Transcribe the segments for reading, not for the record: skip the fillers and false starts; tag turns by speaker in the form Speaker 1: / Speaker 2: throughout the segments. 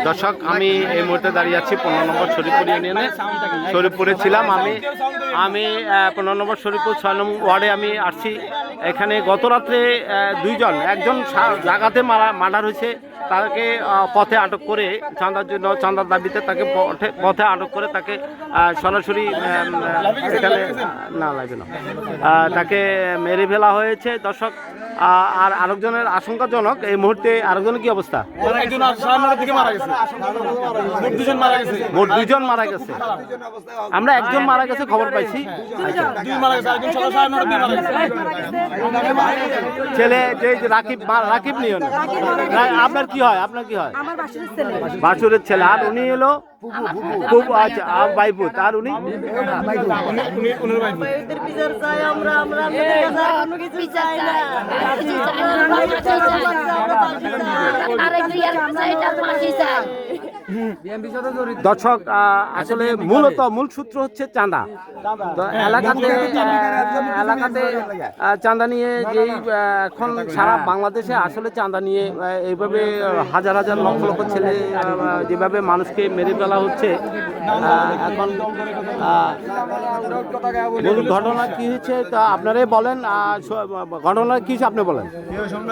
Speaker 1: দর্শক, আমি এই মুহূর্তে দাঁড়িয়ে আছি 15 নম্বর শরীফপুর ইউনিয়নে। শরীফপুরে ছিলাম আমি 15 নম্বর শরীফপুর 6 নম্বর ওয়ার্ডে আমি আসছি। এখানে গত রাত্রে একজন জায়গাতে মার্ডার হয়েছে, তাকে পথে আটক করে চাঁদার দাবিতে তাকে পথে আটক করে তাকে সরাসরি এখানে তাকে মেরে ফেলা হয়েছে। দর্শক, আর আরেকজনের আশঙ্কাজনক এই মুহূর্তে। আরেকজনের কি অবস্থা? মোট 2 জন মারা গেছে। আমরা একজন মারা গেছে খবর পাইছি। ছেলে যে রাকিব নিয়ে আপনার কি হয়? বাসুরের ছেলে। আর উনি এলো খুব আচ্ছা বাইপুত। আর উনি দর্শক, আসলে মূল সূত্র হচ্ছে চাঁদা। এলাকাতে চাঁদা নিয়ে যেই এখন সারা বাংলাদেশে আসলে চাঁদা নিয়ে এইভাবে হাজার হাজার লক্ষ লক্ষ ছেলে যেভাবে মানুষকে মেরে ফেলা হচ্ছে। এখন মূল ঘটনা কি হয়েছে তা আপনারাই বলেন। ঘটনা কি হয়েছে আপনি বলেন।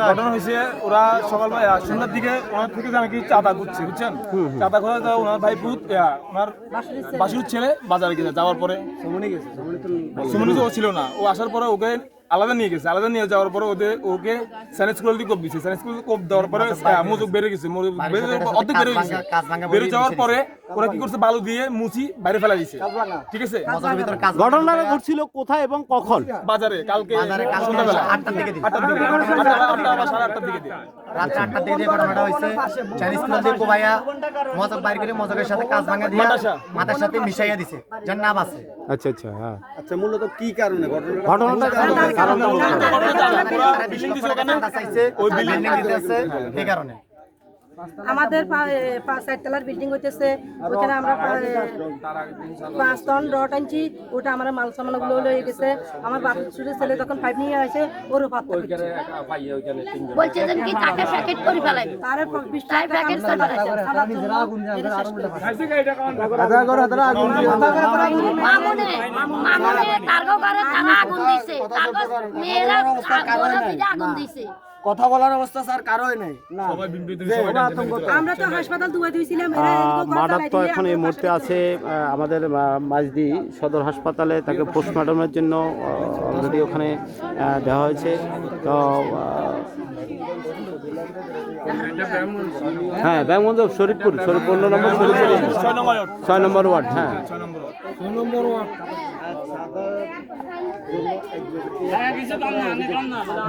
Speaker 2: ঘটনা হয়েছে, ওরা সকালবেলা সন্ধ্যার দিকে ওনার থেকে নাকি চাঁদা করছে, বুঝছেন? চাঁদা করে ওনার ভাই পুত ওনার বাসুর ছেলে বাজারে গেছে। যাওয়ার পরে সুমনি ও ছিল না, ও আসার পরে ওকে আলাদা নিয়ে গেছে। আলাদা নিয়ে যাওয়ার পরে ওকে সায়েন্স স্কুল দিয়ে কোপ দিচ্ছে। সায়েন্স স্কুল কোপ দেওয়ার পরে মজুক বেড়ে গেছে, অর্ধেক বেড়ে গেছে। বেড়ে যাওয়ার পরে ওরা কি করছে, বালু দিয়ে মুচি বাইরে ফেলা দিচ্ছে। ঠিক আছে,
Speaker 1: ঘটনাটা ঘটছিল কোথায় এবং কখন?
Speaker 2: বাজারে কালকে সন্ধ্যাবেলা 8টার দিকে, 8টার দিকে, 8টা বা 8:30টার দিকে,
Speaker 3: রাত 8টার দিকে যে ঘটনাটা হয়েছে, চাইনিজ স্কুল দিয়ে কোবাইয়া মজক বাইর করে মজকের সাথে কাজ ভাঙা দিয়ে মাথার সাথে মিশাইয়া দিছে, যার নাম আছে।
Speaker 1: আচ্ছা আচ্ছা, হ্যাঁ।
Speaker 4: আচ্ছা, মূলত কি কারণে
Speaker 1: ঘটনাটা
Speaker 3: এই কারণে
Speaker 5: আমাদের 5 তলার বিল্ডিং হইতেছে, ওখানে আমরা 5 টন রড আনছি। ওটা আমার মাল সামানগুলো লয়ে গেছে। আমার বাপুর ছেলে যখন 5 নিয়ে আসে, ওর পাত্তা
Speaker 6: বলছে যে কি টাকা প্যাকেট করে ফেলাই,
Speaker 5: তারে 20 টাকা প্যাকেট করে
Speaker 6: মামুনে কার্গো করে তারা আগুন দিছে, কার্গো মেয়েরা আগুন দিছে।
Speaker 4: কথা বলার অবস্থা স্যার কারোই নাই।
Speaker 5: আমরা তো হাসপাতাল দুয়া দিয়েছিলাম।
Speaker 1: মার্ডার তো এখন এই মুহূর্তে আছে আমাদের মাঝদি সদর হাসপাতালে। তাকে পোস্টমর্টমের জন্য অলরেডি ওখানে দেওয়া হয়েছে। তো হ্যাঁ, ব্যাংগঞ্জ শরীফপুর 15 নম্বর শরীফপুর 6 নম্বর ওয়ার্ড। হ্যাঁ,
Speaker 2: 6 নম্বর ওয়ার্ড।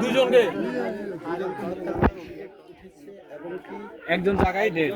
Speaker 2: দুজনকে একজন জায়গায় ডেট।